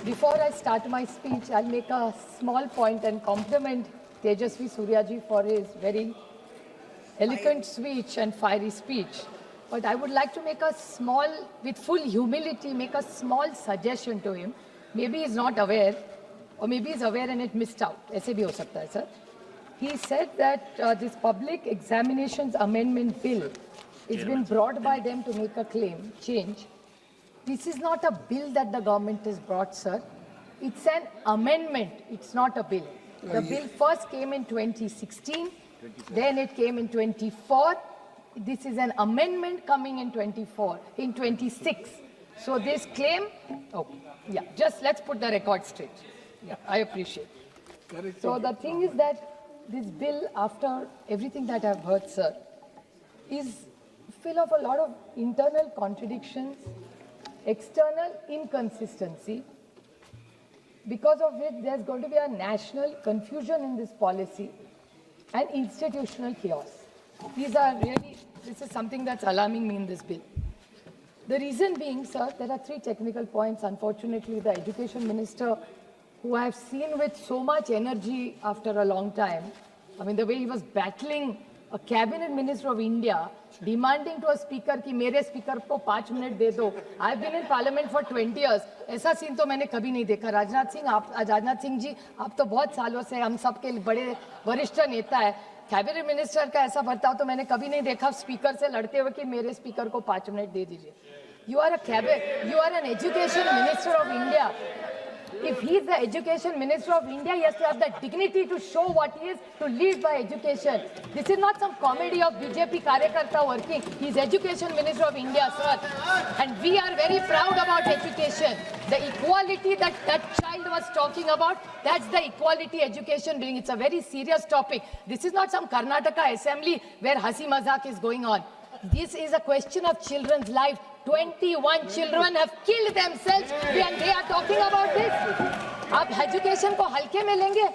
Before I start my speech, I'll make a small point and compliment Tejasvi Suryaji for his very eloquent speech and fiery speech. But I would like to make a small, with full humility, make a small suggestion to him. Maybe he's not aware, or maybe he's aware and it missed out. ऐसे भी हो सकता है, sir. He said that this Public Examinations Amendment Bill has been brought by them to make a claim, change. This is not a bill that the government has brought, sir. It's an amendment. It's not a bill. The bill first came in 2016, then it came in 24. This is an amendment coming in 26. So this claim, oh, yeah, just let's put the record straight. Yeah, I appreciate. So the thing is that this bill, after everything that I've heard, sir, is full of a lot of internal contradictions, external inconsistency, because of which there's going to be a national confusion in this policy and institutional chaos. This is something that's alarming me in this bill. The reason being, sir, there are three technical points. Unfortunately, the Education Minister, who I have seen with so much energy after a long time, I mean, the way he was battling a cabinet minister of India, demanding to a speaker कि मेरे speaker को 5 minute दे दो. I've been in parliament for 20 years. ऐसा scene तो मैंने कभी नहीं देखा. राजनाथ सिंह जी, आप तो बहुत सालों से हम सबके बड़े वरिष्ठ नेता है. कैबिनेट मिनिस्टर का ऐसा बर्ताव तो मैंने कभी नहीं देखा स्पीकर से लड़ते हुए कि मेरे स्पीकर को 5 मिनट दे दीजिए. You are an education minister of India. If he is the education minister of India, he has to have the dignity to show what he is, to lead by education. This is not some comedy of BJP Karyakarta working. He is education minister of India, sir. And we are very proud about education. The equality that child was talking about, that's the equality education bring. It's a very serious topic. This is not some Karnataka assembly where hasi mazak is going on. This is a question of children's life. 21 children have killed themselves and they are talking about this. आप education को हल्के में लेंगे?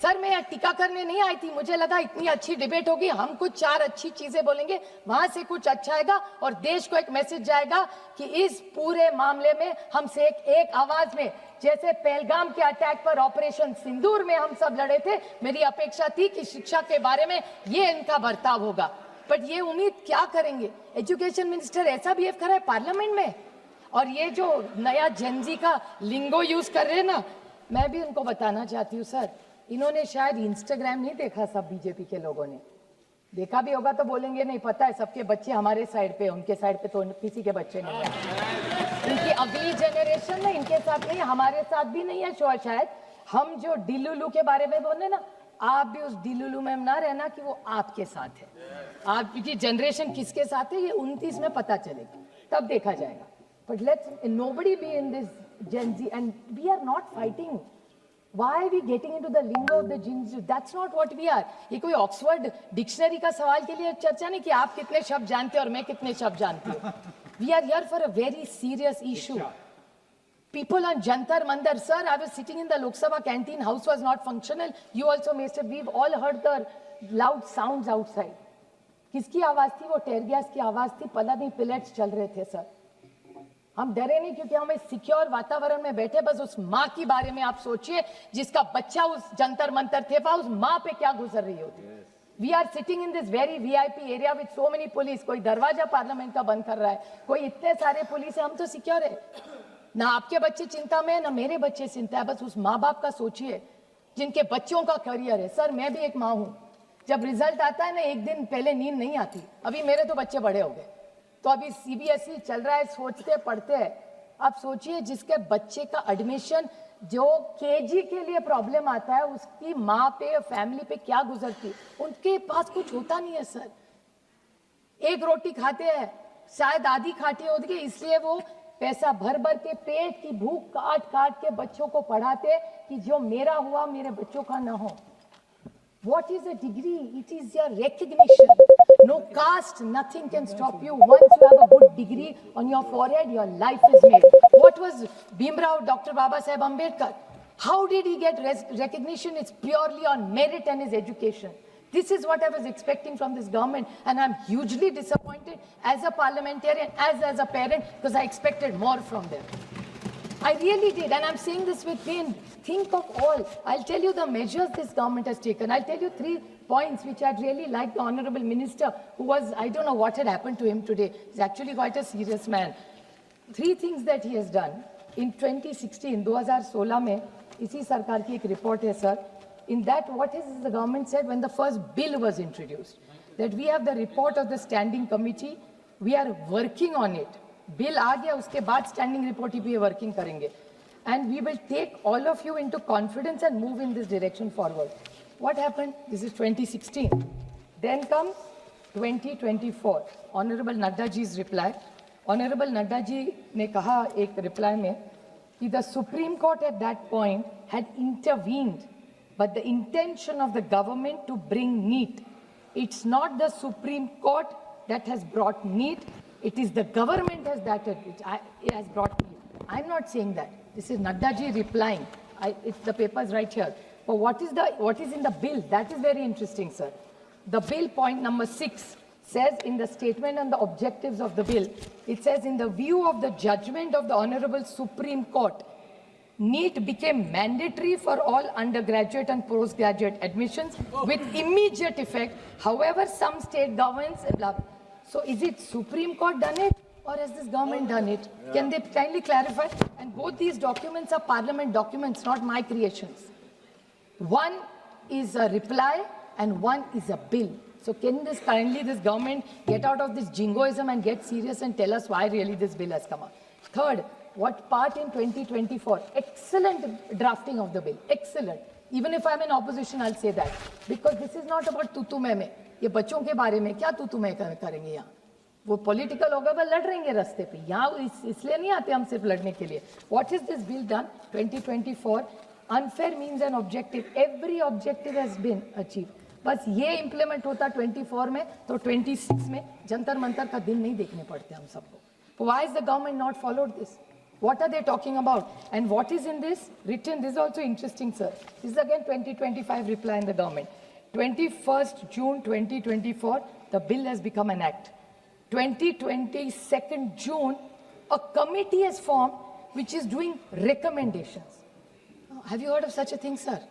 Sir, मैं टीका करने नहीं आई थी. मुझे लगा इतनी अच्छी डिबेट होगी, हम कुछ 4 अच्छी चीजें बोलेंगे, वहां से कुछ अच्छा आएगा और देश को एक मैसेज जाएगा कि इस पूरे मामले में हमसे एक आवाज में, जैसे पहलगाम के अटैक पर ऑपरेशन सिंदूर में हम सब लड़े थे, मेरी अपेक्षा थी कि शिक्षा के बारे में ये इनका बर्ताव होगा. बट ये उम्मीद क्या करेंगे? एजुकेशन मिनिस्टर ऐसा बिहेव कर रहा है पार्लियामेंट में. और ये जो नया जेनजी का लिंगो यूज कर रहे हैं ना, मैं भी उनको बताना चाहती हूँ सर, इन्होंने शायद इंस्टाग्राम नहीं देखा. सब बीजेपी के लोगों ने देखा भी होगा तो बोलेंगे नहीं पता है, सबके बच्चे हमारे साइड पे, उनके साइड पे तो किसी के बच्चे नहीं है. इनकी अगली जनरेशन में इनके साथ नहीं, हमारे साथ भी नहीं है शायद. हम जो डिलुलू के बारे में बोले ना, आप भी उस डिलुलू में ना रहना कि वो आपके साथ है. आपकी जनरेशन किसके साथ है ये 29 में पता चलेगा, तब देखा जाएगा. But let's nobody be in this Gen Z and we are not fighting. Why are we getting into the lingo of the Gen Z? That's not what we are. ये कोई ऑक्सफोर्ड डिक्शनरी का सवाल के लिए चर्चा नहीं कि आप कितने शब्द जानते हो और मैं कितने शब्द जानती हूँ. We are here for a very serious issue. People on Jantar Mandar, sir, I was sitting in the Lok Sabha canteen, house was not functional. You also may have, we've all heard the loud sounds outside. किसकी आवाज थी वो? टेयर gas की आवाज थी. पता नहीं pellets चल रहे थे सर. हम डरे नहीं क्योंकि हम एक सिक्योर वातावरण में बैठे. बस उस माँ के बारे में आप सोचिए जिसका बच्चा उस जंतर मंतर थे, उस माँ पे क्या गुजर रही होती. We are sitting in this very VIP area with so many police. कोई दरवाजा पार्लियामेंट का बंद कर रहा है, कोई इतने सारे पुलिस है. हम तो सिक्योर है ना. आपके बच्चे चिंता में, ना मेरे बच्चे चिंता है. बस उस माँ बाप का सोचिए जिनके बच्चों का करियर है. सर, मैं भी एक माँ हूँ. जब रिजल्ट आता है ना, एक दिन पहले नींद नहीं आती. अभी मेरे तो बच्चे बड़े हो गए, तो अभी CBSE चल रहा है, सोचते पढ़ते हैं. आप सोचिए जिसके बच्चे का एडमिशन जो KG के लिए प्रॉब्लम आता है, उसकी माँ पे, फैमिली पे क्या गुजरती. उनके पास कुछ होता नहीं है सर. एक रोटी खाते हैं, शायद आधी खाटी होती है, इसलिए वो पैसा भर भर के पेट की भूख काट काट के बच्चों को पढ़ाते कि जो मेरा हुआ मेरे बच्चों का ना हो. What is a degree? It is your recognition. No caste, nothing can stop you. Once you have a good degree on your forehead, your life is made. What was Bhimrao, Dr. Baba Saheb Ambedkar? How did he get recognition? It's purely on merit and his education. This is what I was expecting from this government, and I'm hugely disappointed as a parliamentarian, as a parent, because I expected more from them. I really did, and I'm saying this with pain. Think of all. I'll tell you the measures this government has taken. I'll tell you 3 points which I'd really like the Honorable Minister, who was, I don't know what had happened to him today. He's actually quite a serious man. 3 things that he has done. In 2016, 2016 में, इसी सरकार की एक report है, sir. In that, what has the government said when the first bill was introduced? That we have the report of the standing committee, we are working on it. Bill आ गया, उसके बाद standing report ही पे working करेंगे. And we will take all of you into confidence and move in this direction forward. What happened? This is 2016. Then comes 2024. Honorable Nadda ji's reply. Honorable Nadda ji ने कहा एक reply में कि the Supreme Court at that point had intervened, but the intention of the government to bring NEET. It's not the Supreme Court that has brought NEET. It is the government it has brought NEET. I'm not saying that. This is Nadda ji replying. It's the papers right here. But what is in the bill? That is very interesting, sir. The bill, point number 6, says in the statement and the objectives of the bill, it says, in the view of the judgment of the Honorable Supreme Court, NEET became mandatory for all undergraduate and postgraduate admissions with immediate effect. However, some state governments, so is it Supreme Court done it or has this government done it? Yeah. Can they kindly clarify? And both these documents are parliament documents, not my creations. One is a reply and one is a bill. So can this government get out of this jingoism and get serious and tell us why really this bill has come up? Third, what part in 2024? Excellent drafting of the bill. Excellent. Even if I'm in opposition, I'll say that. Because this is not about tutu mein mein. ये बच्चों के बारे में क्या तुतु में करेंगे यहाँ? वो पॉलिटिकल होगा, वो लड़ रहेंगे रास्ते पे. यहाँ इसलिए नहीं आते हम सिर्फ लड़ने के लिए. What is this bill done? 2024. Unfair means an objective. Every objective has been achieved. बस ये implement होता 24 में, तो 26 में जंतर मंतर का दिन नहीं देखने पड़ते हम सबको. Why is the government not followed this? What are they talking about? And what is in this written? This is also interesting, sir. This is again 2025 reply in the government. 21st June 2024, the bill has become an act. 22nd June, a committee is formed which is doing recommendations. Have you heard of such a thing, sir?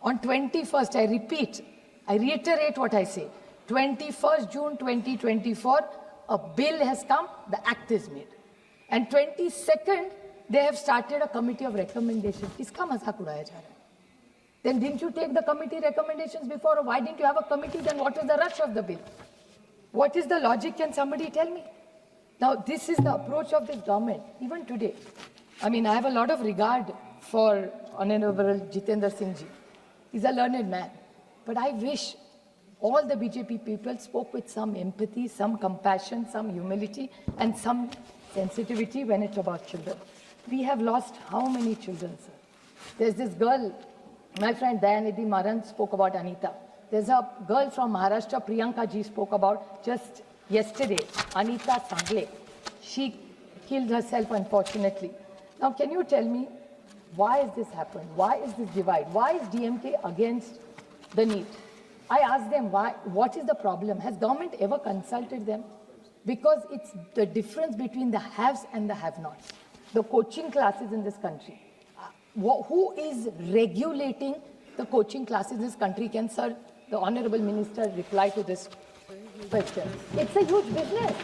On 21st, I repeat, I reiterate what I say. 21st June 2024, a bill has come, the act is made. And 22nd, they have started a committee of recommendations. Iska mazak udaya ja raha hai. Then didn't you take the committee recommendations before? Or why didn't you have a committee? Then what was the rush of the bill? What is the logic? Can somebody tell me? Now, this is the approach of this government, even today. I mean, I have a lot of regard for Honorable Jitendra Singh ji. He's a learned man. But I wish all the BJP people spoke with some empathy, some compassion, some humility, and some sensitivity when it's about children. We have lost how many children, sir? There's this girl, my friend Dayanidhi Maran spoke about Anita. There's a girl from Maharashtra, Priyanka ji spoke about just yesterday, Anita Sangle. She killed herself, unfortunately. Now, can you tell me, why has this happened? Why is this divide? Why is DMK against the NEET? I asked them, why? What is the problem? Has government ever consulted them? Because it's the difference between the haves and the have-nots. The coaching classes in this country. Who is regulating the coaching classes in this country? Can, sir, the Honorable Minister reply to this question? It's a huge business.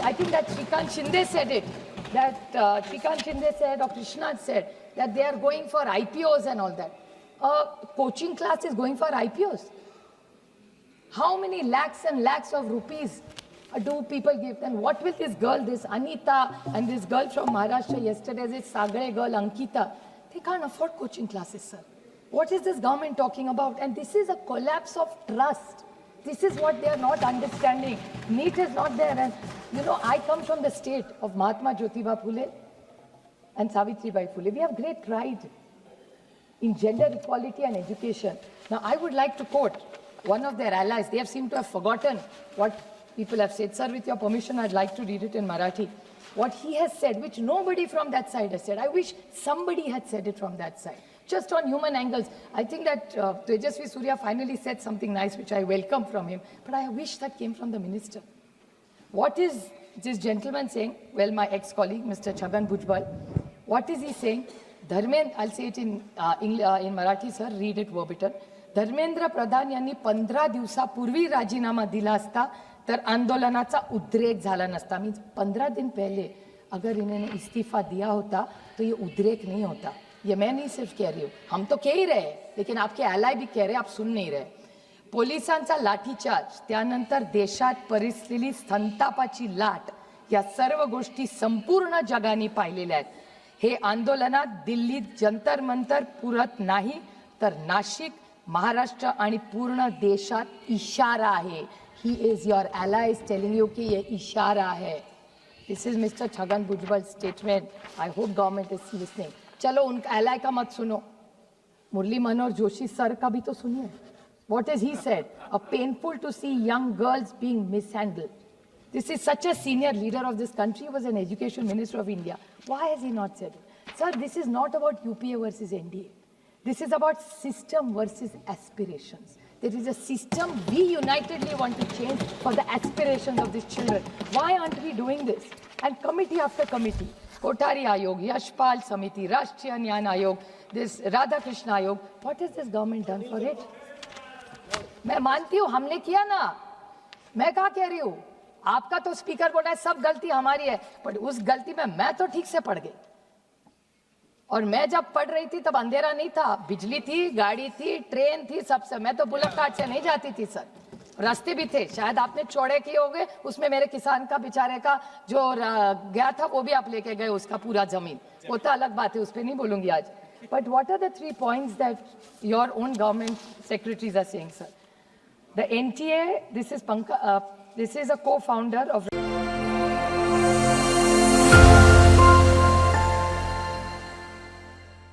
I think that Shrikant Shinde said it. That Shrikant Shinde said, or Krishna said, that they are going for IPOs and all that. Coaching class is going for IPOs. How many lakhs and lakhs of rupees do people give? And what will this girl, this Anita, and this girl from Maharashtra yesterday, this Sagre girl, Ankita, they can't afford coaching classes, sir. What is this government talking about? And this is a collapse of trust. This is what they are not understanding. NEET is not there. And, you know, I come from the state of Mahatma Jyotiba Phule and Savitribai Phule. We have great pride in gender equality and education. Now, I would like to quote one of their allies. They have seemed to have forgotten what people have said. Sir, with your permission, I'd like to read it in Marathi. What he has said, which nobody from that side has said. I wish somebody had said it from that side. Just on human angles. I think that Tejasvi Surya finally said something nice, which I welcome from him. But I wish that came from the minister. What is this gentleman saying? Well, my ex-colleague, Mr. Chhagan Bhujbal, What is he saying? Dharmendra, I'll say it in Marathi, sir, read it verbatim. Dharmendra Pradhan यांनी 15 दिवसापूर्वी राजीनामा दिला असता तर आंदोलनाचा उद्रेक झाला नसता. मीन्स 15 दिन पहले अगर इन्होंने इस्तीफा दिया होता तो ये उद्रेक नहीं होता. ये मैं नहीं सिर्फ कह रही हूँ, हम तो कह ही रहे, लेकिन आपके ally भी कह रहे, आप सुन नहीं रहे. पोलिसांचा लाठीचार्ज, त्यानंतर देशात परिस्थिती संतापाची लाट, या सर्व गोष्टी संपूर्ण जगाने पाहिलेल्या आहेत. हे आंदोलनात दिल्लीत जंतर मंतर पुरत नाही तर नाशिक, महाराष्ट्र आणि पूर्ण देशात इशारा आहे. He is your ally is telling you कि ये इशारा है. This is mister Chhagan Bhujbal statement. I hope government is listening. चलो उनका ally का मत सुनो, मुरली मनोहर जोशी सर का भी तो सुनिए. What has he said? A painful to see young girls being mishandled. This is such a senior leader of this country. He was an education minister of India. Why has he not said it? Sir, this is not about UPA versus NDA. This is about system versus aspirations. There is a system we unitedly want to change for the aspirations of these children. Why aren't we doing this? And committee after committee, Kothari Ayog, Yashpal Samiti, Rashtriya Nyan Ayog, this Radhakrishna Ayog, what has this government done for it? मैं मानती हूँ हमने किया ना, मैं कहाँ कह रही हूँ, आपका तो स्पीकर बोला है सब गलती हमारी है, पर उस गलती में मैं तो ठीक से पढ़ गई. और मैं जब पढ़ रही थी तब अंधेरा नहीं था, बिजली थी, गाड़ी थी, ट्रेन थी, सबसे. मैं तो बुलेट कार्ट से नहीं जाती थी सर, रास्ते भी थे, शायद आपने चौड़े किए होंगे, उसमें मेरे किसान का बेचारे का जो गया था वो भी आप लेके गए, उसका पूरा जमीन, वो तो अलग बात है, उस पर नहीं बोलूंगी आज. But what are the 3 points that your own government secretaries are saying, sir? The NTA, this is a co-founder of